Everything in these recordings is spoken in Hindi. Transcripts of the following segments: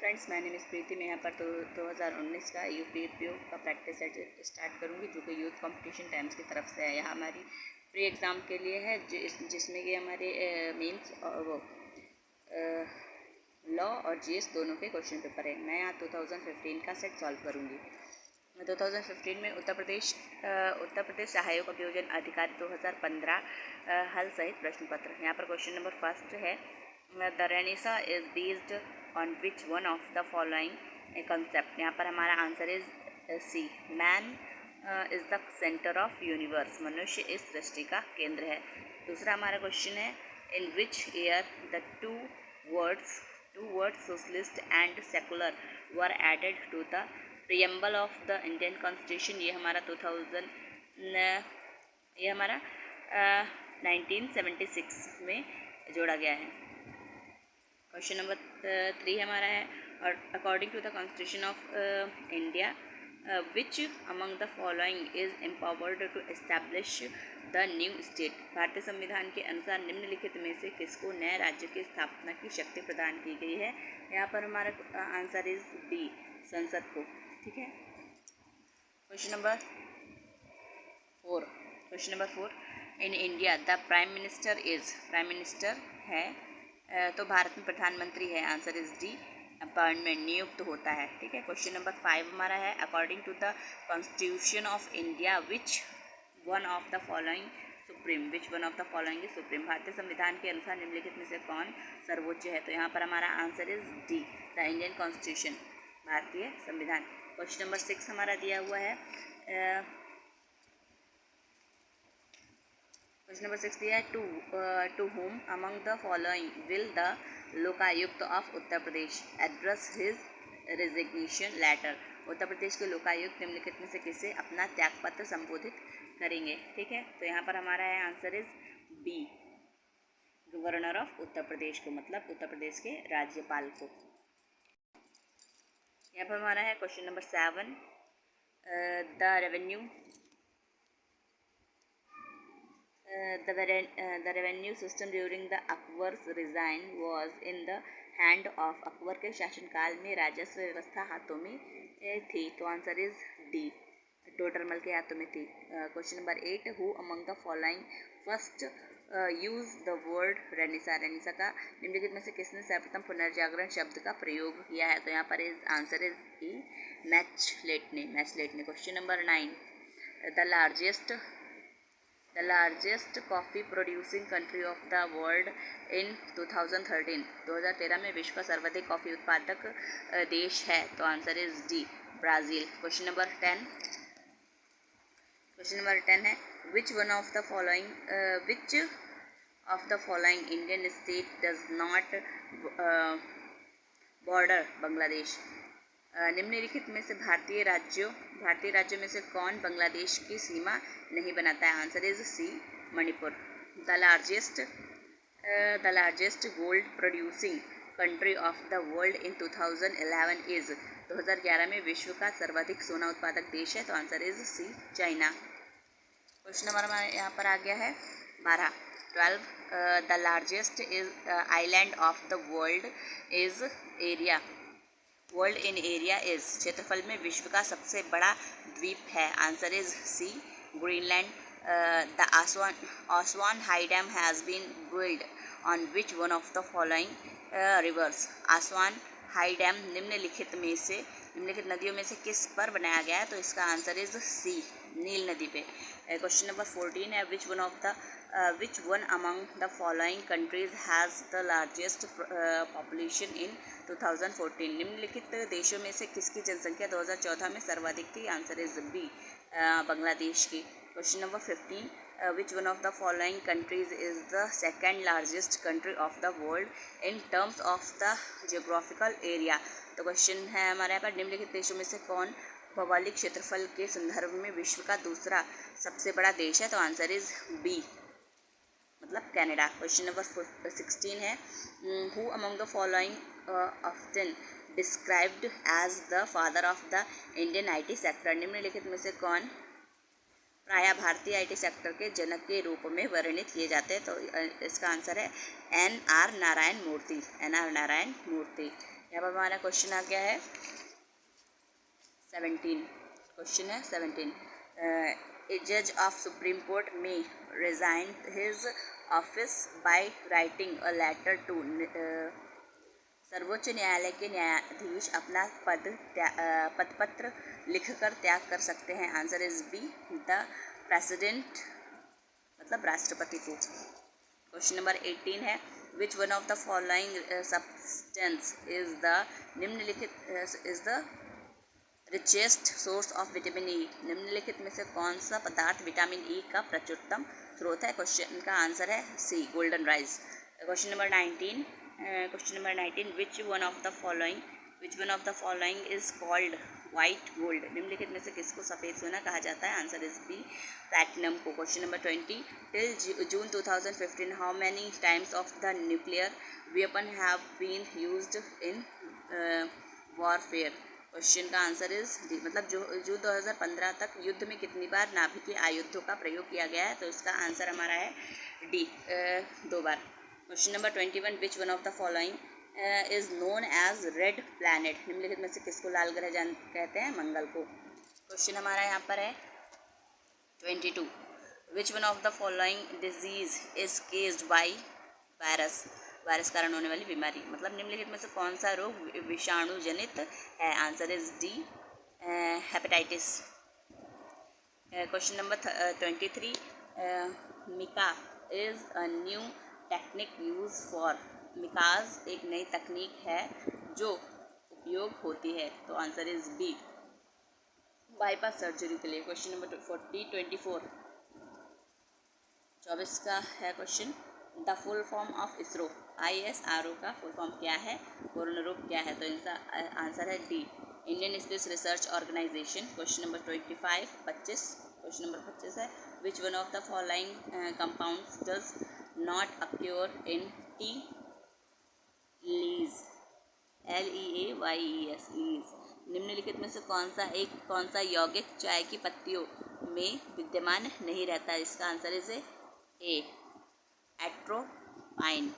फ्रेंड्स, मैंने मिस प्रीति में यहाँ पर 2019 का यूपीपीओ का प्रैक्टिस सेट स्टार्ट करूँगी, जो कि यूथ कंपटीशन टाइम्स की तरफ से है। यहाँ हमारी प्री एग्ज़ाम के लिए है, जिसमें कि हमारे मेंस और वो लॉ और जीएस दोनों के क्वेश्चन पेपर है। मैं यहाँ 2015 का सेट सॉल्व करूँगी। 2015 में उत्तर प्रदेश सहायक अभियोजन अधिकारी 2015 हल सहित प्रश्न पत्र। यहाँ पर क्वेश्चन नंबर फर्स्ट है, the renaissance is based on which one of the following concept. यहाँ पर हमारा answer is C, man is the centre of universe. मनुष्य इस सृष्टि का केंद्र है। दूसरा हमारा क्वेश्चन है, in which year the two words socialist and secular were added to the preamble of the Indian constitution. ये हमारा 1976 में जोड़ा गया है। क्वेश्चन नंबर 3 हमारा है, और according to the constitution of India which among the following is empowered to establish the new state. भारतीय संविधान के अनुसार निम्नलिखित में से किसको नए राज्य की स्थापना की शक्ति प्रदान की गई है। यहाँ पर हमारा आंसर इज बी, संसद को। ठीक है। Question number 4, in India the prime minister है, तो भारत में प्रधानमंत्री है। आंसर इज डी, अपॉइंटमेंट, नियुक्त होता है। ठीक है। क्वेश्चन नंबर 5 हमारा है, according to the constitution of India which one of the following is supreme. भारतीय संविधान के अनुसार निम्नलिखित में से कौन सर्वोच्च है। तो यहाँ पर हमारा answer is D, the Indian constitution, भारतीय संविधान। क्वेश्चन नंबर 6 हमारा दिया हुआ है, क्वेश्चन नंबर 6 दिया है, to whom among the following will the Lokayukta of Uttar Pradesh address his resignation letter. Uttar Pradesh के लोकायुक्त निम्नलिखित में से किसे अपना त्यागपत्र संबोधित करेंगे। ठीक है। तो यहाँ पर हमारा है answer is B, governor of Uttar Pradesh को, मतलब उत्तर प्रदेश के राज्यपाल को। यहाँ पर हमारा है question number 7, the revenue system during the Akbar's reign was in the hand of। Akbar के शासनकाल में राजस्व व्यवस्था हाथों में थी। तो आंसर इज डी, टोडरमल के हाथों में थी। Question number 8, who among the following first use the word Renaissance. Renaissance का निम्नलिखित में से किसने सर्वप्रथम पुनर्जागरण शब्द का प्रयोग किया है। तो यहाँ पर आंसर इज ई, मैचलेट ने। Question number 9, the largest coffee producing country of the world इन 2013। 2013 में विश्व का सर्वाधिक कॉफ़ी उत्पादक देश है। तो answer is D, Brazil. Question number 10 है, which of the following Indian state does not border Bangladesh. निम्नलिखित में से भारतीय राज्यों में से कौन बांग्लादेश की सीमा नहीं बनाता है। Answer is C, Manipur. The largest gold producing country of the world in 2011 is. 2011 में विश्व का सर्वाधिक सोना उत्पादक देश है। तो answer is C, China. Question number हमारे यहाँ पर आ गया है 12, the largest island of the world in area is. क्षेत्रफल में विश्व का सबसे बड़ा द्वीप है। Answer is C, Greenland. The Aswan high dam has been build on which one of the following rivers. Aswan high dam निम्नलिखित नदियों में से किस पर बनाया गया है। तो इसका आंसर इज सी, नील नदी पे। क्वेश्चन नंबर 14 है, which one among the following countries has the largest population in 2014। निम्नलिखित देशों में से किसकी जनसंख्या 2014 में सर्वाधिक थी। आंसर इज बी, बांग्लादेश की। Question number 15, which one of the following countries is the second largest country of the world in terms of the geographical area. तो क्वेश्चन है हमारे यहाँ पर, निम्नलिखित देशों में से कौन भौगोलिक क्षेत्रफल के संदर्भ में विश्व का दूसरा सबसे बड़ा देश है। तो आंसर इज बी, मतलब कनाडा। क्वेश्चन नंबर 16 है, who among the following often described as the father of the Indian IT sector. निम्नलिखित में से कौन प्रायः भारतीय आईटी सेक्टर के जनक के रूप में वर्णित किए जाते हैं। तो इसका आंसर है एन.आर. नारायण मूर्ति, एन.आर. नारायण मूर्ति। यहाँ पर हमारा क्वेश्चन आ गया है 17। क्वेश्चन है 17। ए जज of supreme court may resign his office by writing a letter to सर्वोच्च न्यायालय के न्यायाधीश अपना पदपत्र लिखकर त्याग कर सकते हैं। Answer is B, the president, मतलब राष्ट्रपति को। क्वेश्चन नंबर 18 है which one of the following substance is the निम्नलिखित is the richest source of vitamin E. निम्नलिखित में से कौन सा पदार्थ विटामिन ई का प्रचुरतम स्रोत है? क्वेश्चन का आंसर है C, golden rice. Question number 19, which one of the following is called white gold. निम्नलिखित में से किसको सफ़ेद सोना कहा जाता है? आंसर इज बी, प्लैटिनम को। Question number 20, till June 2015 how many times of the nuclear weapon have been used in warfare. Question का आंसर इज डी, मतलब जून 2015 तक युद्ध में कितनी बार नाभिकीय आयुधों का प्रयोग किया गया है? तो इसका आंसर हमारा है डी, 2 बार। Question number 21, which one of the following is known as red planet. निम्नलिखित में से किसको लाल ग्रह कहते हैं? मंगल को। क्वेश्चन हमारा यहाँ पर है 22, विच one of the following disease is caged by virus. Virus कारण होने वाली बीमारी, मतलब निम्नलिखित में से कौन सा रोग विषाणु जनित है? Answer is D, hepatitis. Question number 23, MICA is a new technique use for. मिकाज एक नई तकनीक है जो उपयोग होती है। तो answer is B, bypass surgery के लिए। क्वेश्चन नंबर 24 का है question, the full form of ISRO. ISRO का फुल फॉर्म क्या है? पूर्ण रूप क्या है? तो इनका आंसर है D, Indian space research organisation. Question number 25। Question number 25 है which one of the following compounds does not occur in tea leaves, LEAYES, leaves. निम्नलिखित में से कौन सा यौगिक चाय की पत्तियों में विद्यमान नहीं रहता? इसका answer is a, atropine,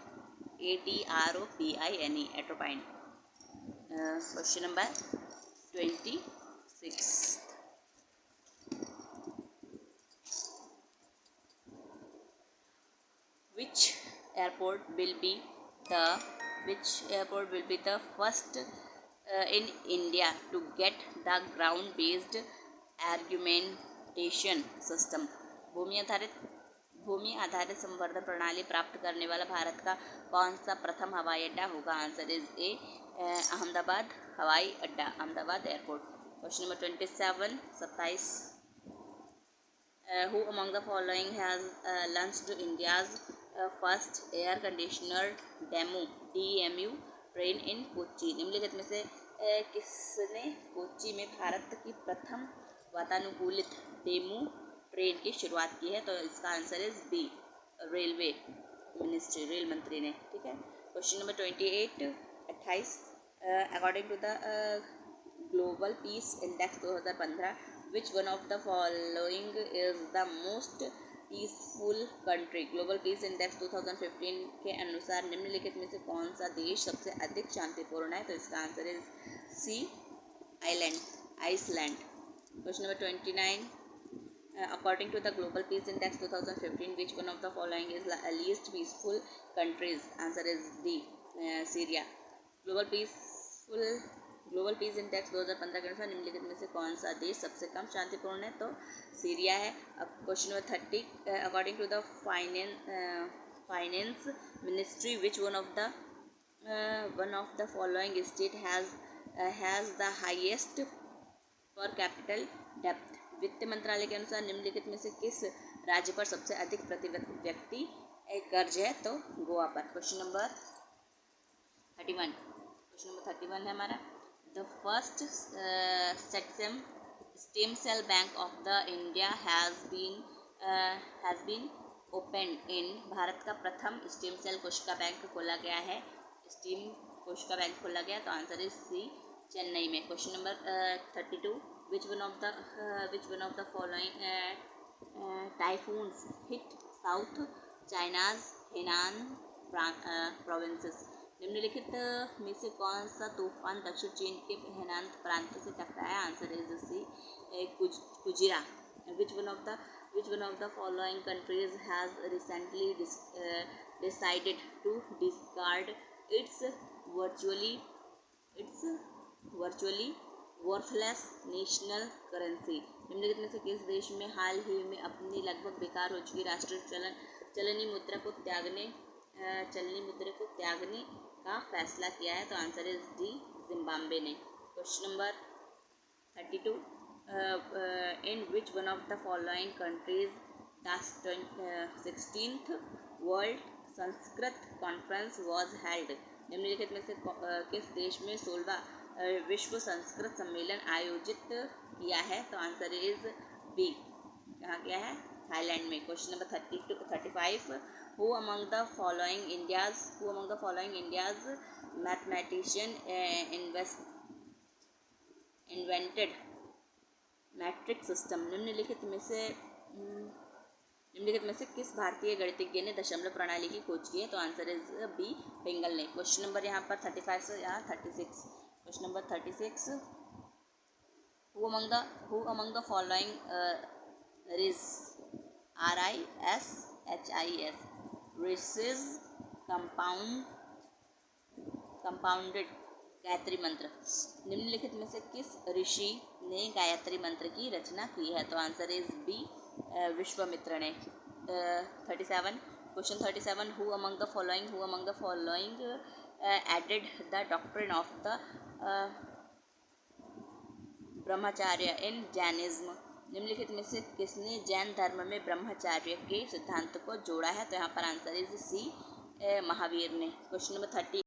ATROPINE, atropine. Question number 26, which airport will be the first in India to get the ground based argumentation system। भूमि आधारित संवर्धन प्रणाली प्राप्त करने वाला भारत का कौन सा प्रथम हवाई अड्डा होगा? आंसर इज ए, अहमदाबाद हवाई अड्डा, Ahmedabad airport. Question number 27, who among the following has launched India's first air conditioner DMU train in Kochi. निम्नलिखित में से किसने कोच्चि में भारत की प्रथम वातानुकूलित डेमू ट्रेन की शुरुआत की है? तो इसका answer is B, railway ministry, rail मंत्री ने। ठीक है। Question number 28, according to the global peace index 2015 which one of the following is the most peaceful country. Global peace index 2015 के अनुसार निम्नलिखित में से कौन सा देश सबसे अधिक शांतिपूर्ण है? तो इसका answer is C, Iceland. Question number 29, according to the global peace index 2015 which one of the following is least peaceful countries? answer is D, Syria। global peace index 2015 के अनुसार निम्नलिखित में से कौन सा देश सबसे कम शांतिपूर्ण है? तो सीरिया है। Question number 30, according to the finance ministry which one of the following state has the highest per capital depth। वित्त मंत्रालय के अनुसार निम्नलिखित में से किस राज्य पर सबसे अधिक प्रति व्यक्ति कर्ज है? तो गोवा पर। क्वेश्चन नंबर 31 है हमारा, the first stem cell bank of the India has been open in. भारत का प्रथम स्टेम सेल कोशिका बैंक खोला गया है, स्टेम कोशिका बैंक खोला गया। तो आंसर इज सी, चेन्नई में। Question number 32, which one of the following typhoons hit South China's Henan provinces. निम्नलिखित में से कौन सा तूफान दक्षिण चीन के हेनान प्रांत से टकराया? Answer is C Kujira. Which one of the following countries has recently decided to discard its virtually worthless national currency? निम्नलिखित में से किस देश में हाल ही में अपनी लगभग बेकार हो चुकी राष्ट्रीय चलनी मुद्रा को त्यागने का फैसला किया है? तो आंसर इज डी, जिम्बाब्वे ने. Question number 32. In which one of the following countries the 16th World Sanskrit conference was held? निम्नलिखित में से किस देश में 16वां विश्व संस्कृत सम्मेलन आयोजित किया है? तो आंसर इज बी. कहाँ किया है? थाईलैंड में. Question number 35. Who among the following India's mathematician invented matric system? निम्नलिखित में से किस भारतीय गणितज्ञ ने दशमलव प्रणाली की खोज की है? तो आंसर इज बी, पिंगल ने. क्वेश्चन नंबर यहाँ पर 35 से यहाँ 36. Question number 36. Who among the following RISHIS compounded Gayatri मंत्र? निम्नलिखित में से किस ऋषि ने गायत्री मंत्र की रचना की है? तो आंसर इज बी, विश्वामित्र ने. 37. Question 37. Who among the following added the doctrine of the ब्रह्मचार्य in Jainism? निम्नलिखित में से किसने जैन धर्म में ब्रह्मचार्य के सिद्धांत को जोड़ा है? तो यहाँ पर आंसर इज सी, महावीर ने. Question number 30.